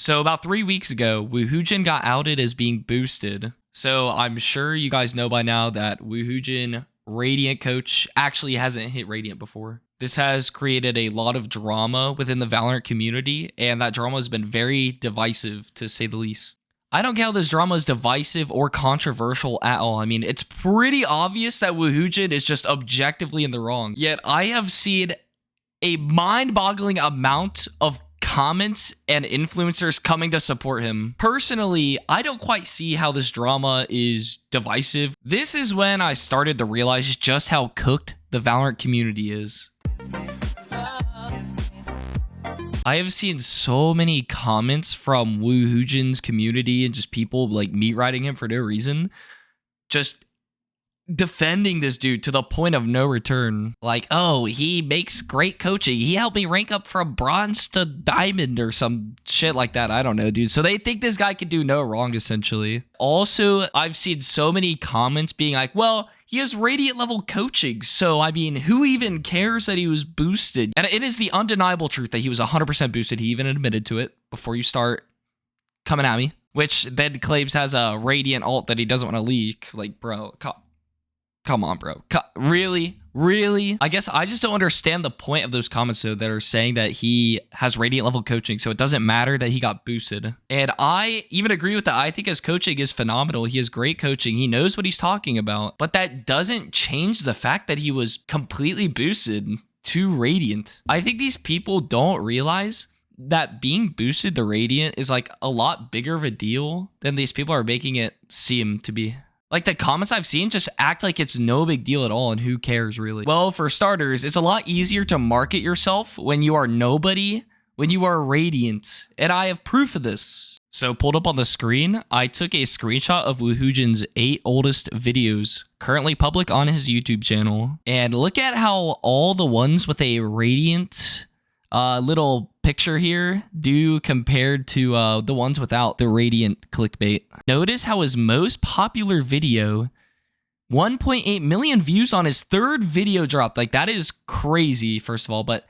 So about 3 weeks ago, Woohoojin got outed as being boosted. So I'm sure you guys know by now that Woohoojin Radiant coach actually hasn't hit Radiant before. This has created a lot of drama within the Valorant community, and that drama has been very divisive, to say the least. I don't get how this drama is divisive or controversial at all. I mean, it's pretty obvious that Woohoojin is just objectively in the wrong. Yet I have seen a mind-boggling amount of comments and influencers coming to support him. Personally, I don't quite see how this drama is divisive. This is when I started to realize just how cooked the Valorant community is. I have seen so many comments from Woohoojin's community and just people like meat riding him for no reason, just defending this dude to the point of no return. Like, oh, he makes great coaching. He helped me rank up from bronze to diamond or some shit like that. I don't know, dude. So they think this guy could do no wrong, essentially. Also, I've seen so many comments being like, well, he has Radiant level coaching. So, I mean, who even cares that he was boosted? And it is the undeniable truth that he was 100% boosted. He even admitted to it before you start coming at me, which then claims has a Radiant ult that he doesn't want to leak. Like, bro, come on, bro. Really? Really? I guess I just don't understand the point of those comments, though, that are saying that he has Radiant level coaching, so it doesn't matter that he got boosted. And I even agree with that. I think his coaching is phenomenal. He has great coaching. He knows what he's talking about. But that doesn't change the fact that he was completely boosted to Radiant. I think these people don't realize that being boosted to Radiant is like a lot bigger of a deal than these people are making it seem to be. Like, the comments I've seen just act like it's no big deal at all, and who cares, really? Well, for starters, it's a lot easier to market yourself when you are nobody, when you are Radiant, and I have proof of this. So, pulled up on the screen, I took a screenshot of Woohoojin's 8 oldest videos, currently public on his YouTube channel, and look at how all the ones with a Radiant little picture here do compared to the ones without the Radiant clickbait. Notice how his most popular video, 1.8 million views on his 3rd video dropped. Like, that is crazy, first of all. But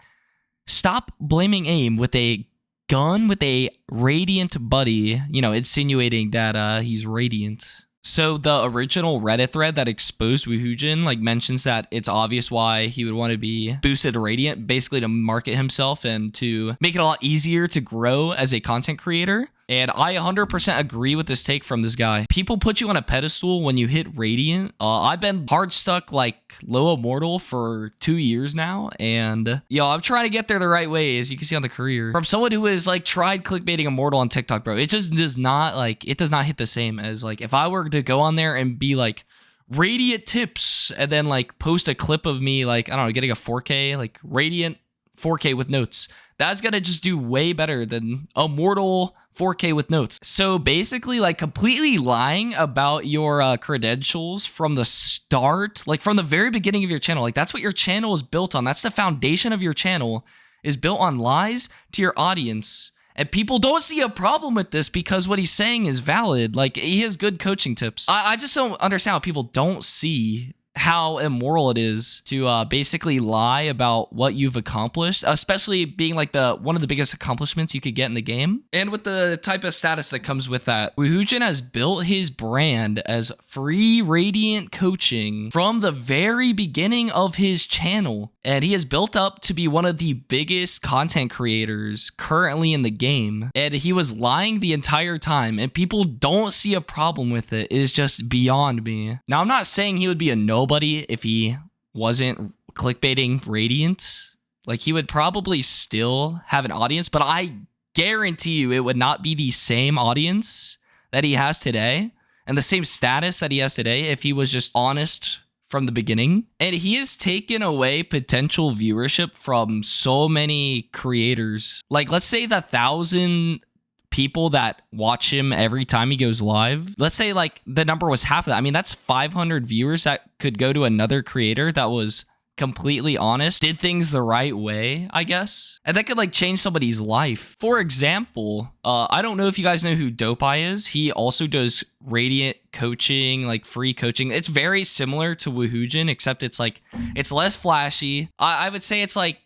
stop blaming aim with a gun with a Radiant buddy, you know, insinuating that he's Radiant. So the original Reddit thread that exposed Woohoojin like mentions that it's obvious why he would want to be boosted to Radiant, basically to market himself and to make it a lot easier to grow as a content creator. And I 100% agree with this take from this guy. People put you on a pedestal when you hit Radiant. I've been hard stuck like low immortal for 2 years now. And I'm trying to get there the right way, as you can see on the career. From someone who has like tried clickbaiting immortal on TikTok, bro, it just does not it does not hit the same as like if I were to go on there and be like Radiant tips and then like post a clip of me like, I don't know, getting a 4K, like Radiant 4K with notes. That's gonna just do way better than Immortal 4K with notes. So basically, like, completely lying about your credentials from the start, like from the very beginning of your channel. Like, that's what your channel is built on. That's the foundation of your channel, is built on lies to your audience. And people don't see a problem with this because what he's saying is valid. Like, he has good coaching tips. I just don't understand how people don't see how immoral it is to basically lie about what you've accomplished, especially being like one of the biggest accomplishments you could get in the game, and with the type of status that comes with that. Woohoojin has built his brand as free Radiant coaching from the very beginning of his channel, and he has built up to be one of the biggest content creators currently in the game, and he was lying the entire time, and people don't see a problem with it. It is just beyond me. Now, I'm not saying he would be a nobody if he wasn't clickbaiting Radiant. Like, he would probably still have an audience, but I guarantee you it would not be the same audience that he has today and the same status that he has today if he was just honest from the beginning. And he has taken away potential viewership from so many creators. Like, let's say the 1,000 people that watch him every time he goes live, let's say like the number was half of that. I mean, that's 500 viewers that could go to another creator that was completely honest, did things the right way, I guess. And that could like change somebody's life. For example, I don't know if you guys know who Dopeye is. He also does Radiant coaching, like free coaching. It's very similar to Woohoojin, except it's like, it's less flashy. I would say it's like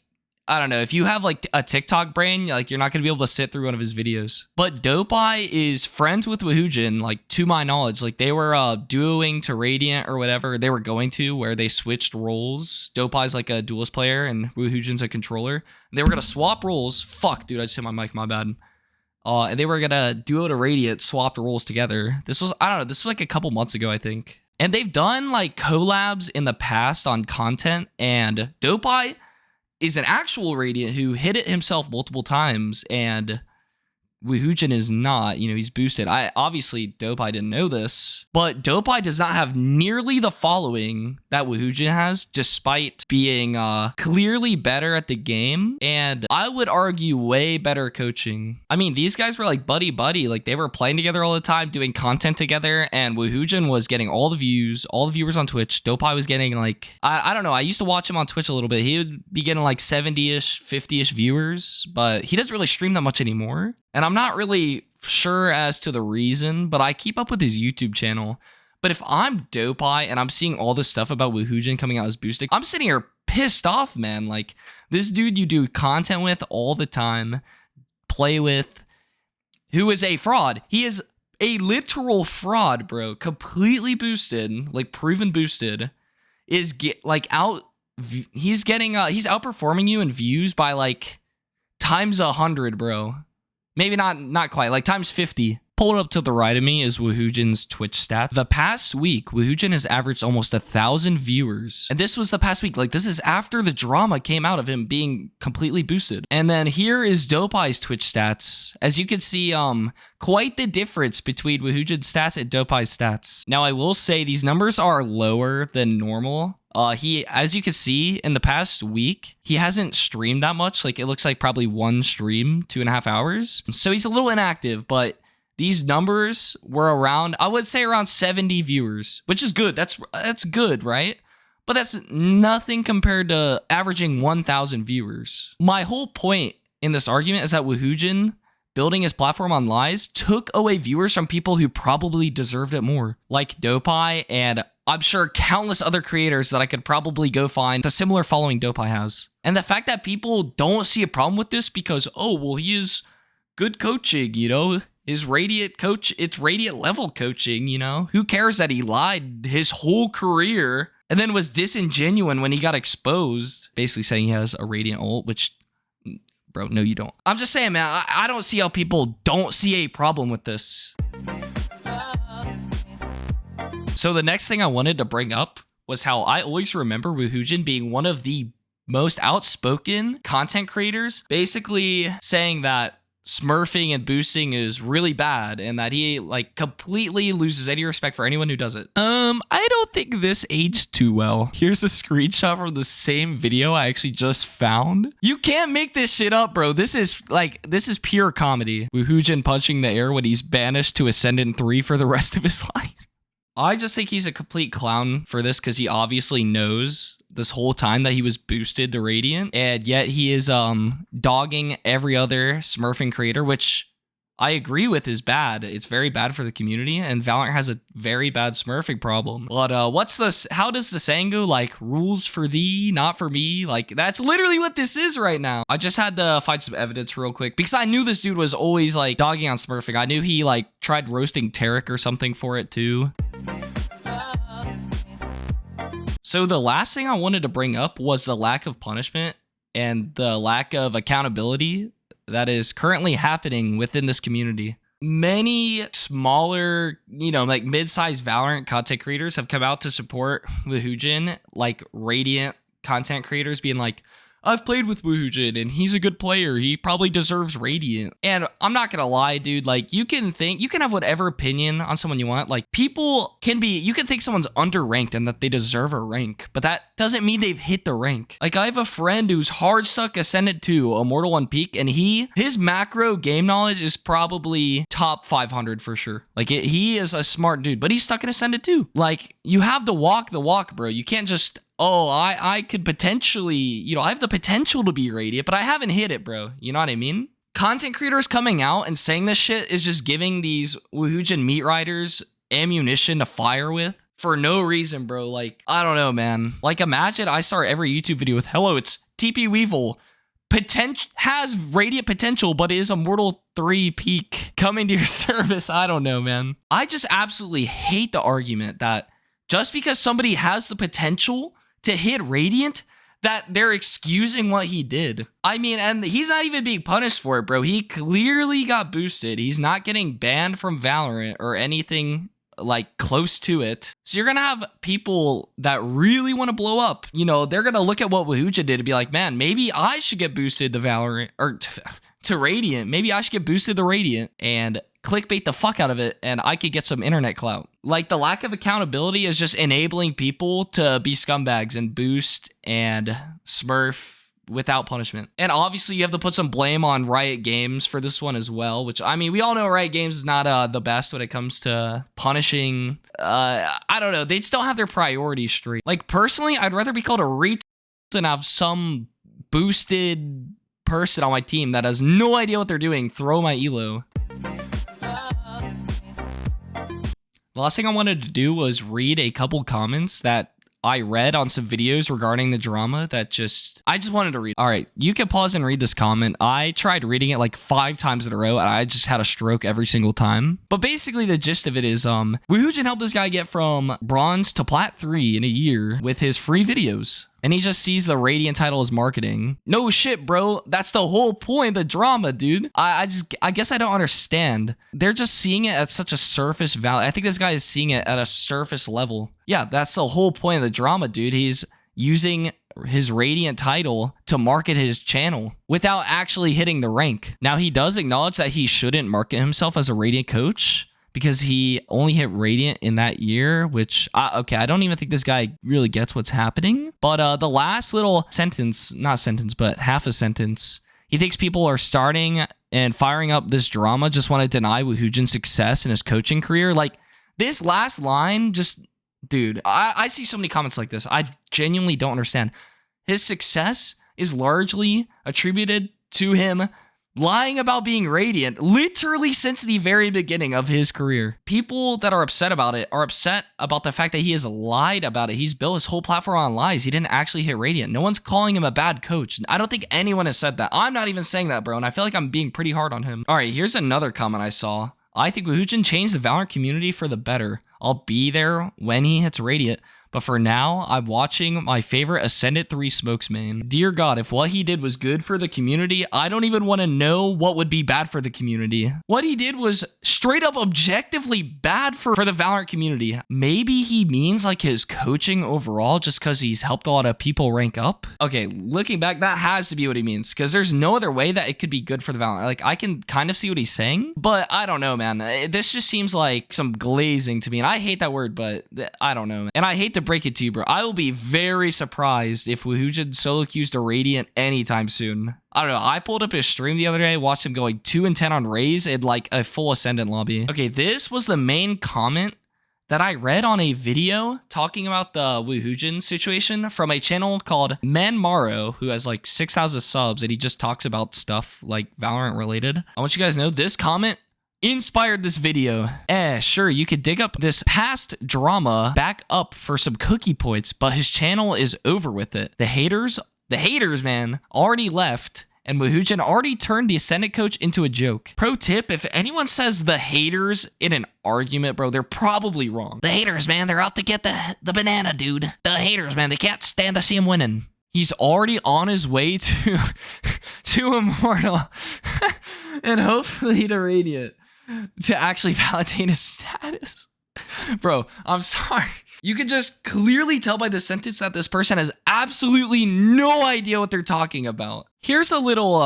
I don't know, if you have like a TikTok brain, like you're not gonna be able to sit through one of his videos. But Dopeye is friends with Woohoojin, like to my knowledge. Like they were duoing to Radiant or whatever they were going to, where they switched roles. Dopeye's like a duelist player and Woohoojin's a controller. They were gonna swap roles. Fuck, dude, I just hit my mic, my bad. And they were gonna duo to Radiant, swapped roles together. This was, I don't know, this was like a couple months ago, I think. And they've done like collabs in the past on content, and Dopeye is an actual Radiant who hit it himself multiple times, and Woohoojin is not. You know, he's boosted. Obviously Dopeye didn't know this, but Dopeye does not have nearly the following that Woohoojin has, despite being clearly better at the game, and I would argue way better coaching. I mean, these guys were like buddy, like they were playing together all the time, doing content together, and Woohoojin was getting all the views, all the viewers on Twitch. Dopeye was getting like, I don't know, I used to watch him on Twitch a little bit. He would be getting like 70-ish, 50-ish viewers, but he doesn't really stream that much anymore. And I'm not really sure as to the reason, but I keep up with his YouTube channel. But if I'm Dopeye and I'm seeing all this stuff about Woohoojin coming out as boosted, I'm sitting here pissed off, man. Like, this dude you do content with all the time, play with, who is a fraud. He is a literal fraud, bro. Completely boosted, like proven boosted, is he's outperforming you in views by like times 100, bro. Maybe not quite, like times 50. Pulled up to the right of me is Woohoojin's Twitch stat. The past week, Woohoojin has averaged almost 1,000 viewers. And this was the past week. Like, this is after the drama came out of him being completely boosted. And then here is Dopeye's Twitch stats. As you can see, quite the difference between Woohoojin's stats and Dopeye's stats. Now, I will say these numbers are lower than normal. As you can see, in the past week, he hasn't streamed that much. Like, it looks like probably one stream, 2.5 hours. So he's a little inactive, but these numbers were around, I would say around 70 viewers, which is good. That's good, right? But that's nothing compared to averaging 1,000 viewers. My whole point in this argument is that Woohoojin, building his platform on lies, took away viewers from people who probably deserved it more, like Dopeye, and I'm sure countless other creators that I could probably go find the similar following Dopeye has. And the fact that people don't see a problem with this because, oh, well, he is good coaching, you know, his Radiant coach, it's Radiant level coaching, you know, who cares that he lied his whole career and then was disingenuous when he got exposed, basically saying he has a Radiant ult, which, bro, no, you don't. I'm just saying, man, I don't see how people don't see a problem with this. So the next thing I wanted to bring up was how I always remember Woohoojin being one of the most outspoken content creators, basically saying that smurfing and boosting is really bad and that he like completely loses any respect for anyone who does it. I don't think this aged too well. Here's a screenshot from the same video I actually just found. You can't make this shit up, bro. This is pure comedy. Woohoojin punching the air when he's banished to Ascendant 3 for the rest of his life. I just think he's a complete clown for this because he obviously knows this whole time that he was boosted to Radiant, and yet he is dogging every other smurfing creator, which I agree with is bad. It's very bad for the community, and Valorant has a very bad smurfing problem. But how does the saying go? Like, rules for thee, not for me. Like, that's literally what this is right now. I just had to find some evidence real quick because I knew this dude was always like dogging on smurfing. I knew he like tried roasting Tarek or something for it too. So the last thing I wanted to bring up was the lack of punishment and the lack of accountability that is currently happening within this community. Many smaller, you know, like mid-sized Valorant content creators have come out to support Woohoojin, like Radiant content creators being like, I've played with Woohoojin and he's a good player. He probably deserves Radiant. And I'm not gonna lie, dude, like you can have whatever opinion on someone you want. Like you can think someone's underranked and that they deserve a rank, but that doesn't mean they've hit the rank. Like I have a friend who's hard stuck Ascendant 2, Immortal 1 Peak, and his macro game knowledge is probably top 500 for sure. Like he is a smart dude, but he's stuck in Ascendant 2. Like you have to walk the walk, bro. You can't just, oh, I could potentially, you know, I have the potential to be Radiant, but I haven't hit it, bro. You know what I mean? Content creators coming out and saying this shit is just giving these Woohoojin meat riders ammunition to fire with for no reason, bro. Like, I don't know, man. Like, imagine I start every YouTube video with, hello, it's TP Weevil. has radiant potential, but is Immortal 3 peak coming to your service. I don't know, man. I just absolutely hate the argument that just because somebody has the potential to hit radiant, that they're excusing what he did. I mean, and he's not even being punished for it, bro. He clearly got boosted. He's not getting banned from Valorant or anything like close to it. So you're gonna have people that really want to blow up. You know, they're gonna look at what Woohoojin did and be like, man, maybe I should get boosted to Valorant or to Radiant. Maybe I should get boosted to Radiant and clickbait the fuck out of it, and I could get some internet clout. Like, the lack of accountability is just enabling people to be scumbags and boost and smurf without punishment. And obviously you have to put some blame on Riot Games for this one as well, which, I mean, we all know Riot Games is not the best when it comes to punishing. I don't know, they just don't have their priorities straight. Like, personally, I'd rather be called a retard than have some boosted person on my team that has no idea what they're doing throw my elo. The last thing I wanted to do was read a couple comments that I read on some videos regarding the drama that I just wanted to read. All right, you can pause and read this comment. I tried reading it like 5 times in a row and I just had a stroke every single time. But basically the gist of it is, Woohoojin helped this guy get from bronze to plat 3 in a year with his free videos. And he just sees the Radiant title as marketing. No shit, bro. That's the whole point of the drama, dude. I guess I don't understand. They're just seeing it at such a surface value. I think this guy is seeing it at a surface level. Yeah, that's the whole point of the drama, dude. He's using his Radiant title to market his channel without actually hitting the rank. Now, he does acknowledge that he shouldn't market himself as a Radiant coach, because he only hit Radiant in that year, which, okay, I don't even think this guy really gets what's happening. But the last little sentence, not sentence, but half a sentence, he thinks people are starting and firing up this drama, just want to deny Woohoojin's success in his coaching career. Like, this last line, just, dude, I see so many comments like this. I genuinely don't understand. His success is largely attributed to him lying about being Radiant literally since the very beginning of his career. People that are upset about it are upset about the fact that he has lied about it. He's built his whole platform on lies. He didn't actually hit Radiant. No one's calling him a bad coach. I don't think anyone has said that. I'm not even saying that, bro, and I feel like I'm being pretty hard on him. All right, here's another comment I saw. I think Woohoojin changed the Valorant community for the better. I'll be there when he hits Radiant. But for now, I'm watching my favorite Ascendant 3 smokes main. Dear God, if what he did was good for the community, I don't even want to know what would be bad for the community. What he did was straight up objectively bad for the Valorant community. Maybe he means like his coaching overall just because he's helped a lot of people rank up. Okay, looking back, that has to be what he means, because there's no other way that it could be good for the Valorant. Like, I can kind of see what he's saying, but I don't know, man. This just seems like some glazing to me, and I hate that word, but I don't know. And I hate to break it to you, bro. I will be very surprised if Woohoojin solo queues to Radiant anytime soon. I don't know. I pulled up his stream the other day, watched him going 2-10 on Raze in like a full Ascendant lobby. Okay, this was the main comment that I read on a video talking about the Woohoojin situation from a channel called Manmaro, who has like 6,000 subs, and he just talks about stuff like Valorant related. I want you guys to know this comment inspired this video. Sure, you could dig up this past drama back up for some cookie points, but his channel is over with it. The haters, man, already left, and Woohoojin already turned the Ascendant coach into a joke. Pro tip, if anyone says the haters in an argument, bro, they're probably wrong. The haters, man, they're out to get the banana, dude. The haters, man, they can't stand to see him winning. He's already on his way to Immortal and hopefully to Radiant to actually validate his status. Bro, I'm sorry. You can just clearly tell by the sentence that this person has absolutely no idea what they're talking about. Here's a little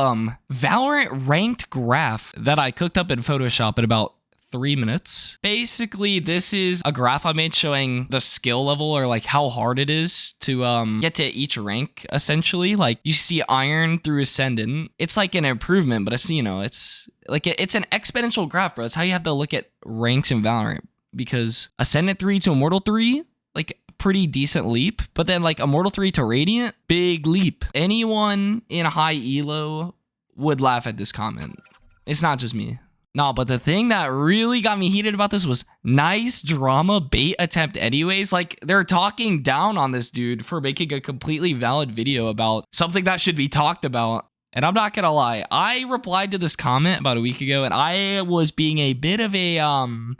Valorant ranked graph that I cooked up in Photoshop in about 3 minutes. Basically, this is a graph I made showing the skill level, or like how hard it is to get to each rank, essentially. Like, you see Iron through Ascendant. It's like an improvement, but it's, you know, it's like it's an exponential graph, bro. It's how you have to look at ranks in Valorant, because Ascendant 3 to Immortal 3, like, pretty decent leap, but then like Immortal 3 to Radiant, big leap. Anyone in high elo would laugh at this comment. It's not just me. No, but the thing that really got me heated about this was nice drama bait attempt anyways. Like, they're talking down on this dude for making a completely valid video about something that should be talked about. And I'm not gonna lie, I replied to this comment about a week ago, and I was being a bit of a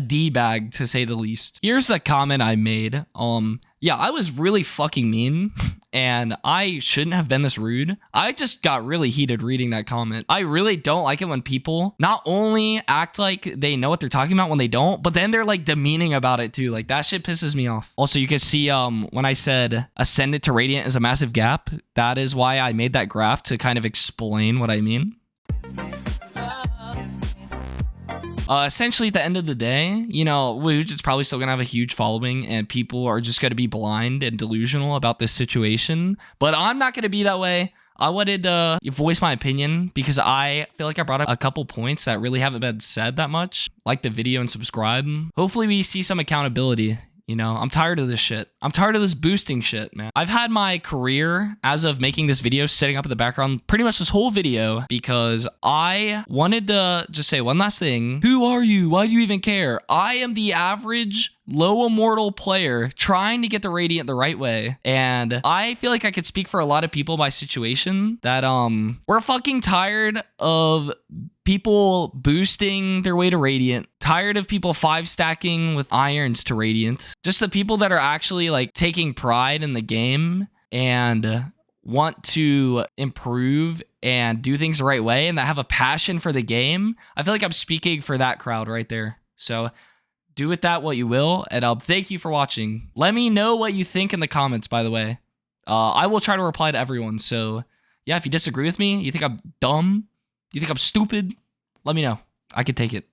D-bag, to say the least. Here's the comment I made. Yeah, I was really fucking mean, and I shouldn't have been this rude. I just got really heated reading that comment. I really don't like it when people not only act like they know what they're talking about when they don't, but then they're like demeaning about it too. Like, that shit pisses me off. Also, you can see when I said Ascendant to Radiant is a massive gap, that is why I made that graph to kind of explain what I mean. Essentially, at the end of the day, you know, Wujin's probably still going to have a huge following, and people are just going to be blind and delusional about this situation. But I'm not going to be that way. I wanted to voice my opinion because I feel like I brought up a couple points that really haven't been said that much. Like the video and subscribe. Hopefully we see some accountability. You know, I'm tired of this shit. I'm tired of this boosting shit, man. I've had my career as of making this video sitting up in the background pretty much this whole video because I wanted to just say one last thing. Who are you? Why do you even care? I am the average low immortal player trying to get the Radiant the right way. And I feel like I could speak for a lot of people in my situation that we're fucking tired of people boosting their way to Radiant. Tired of people 5-stacking with irons to Radiant. Just the people that are actually like taking pride in the game and want to improve and do things the right way and that have a passion for the game. I feel like I'm speaking for that crowd right there. So do with that what you will, and thank you for watching. Let me know what you think in the comments, by the way. I will try to reply to everyone, so yeah, if you disagree with me, you think I'm dumb, you think I'm stupid, let me know. I can take it.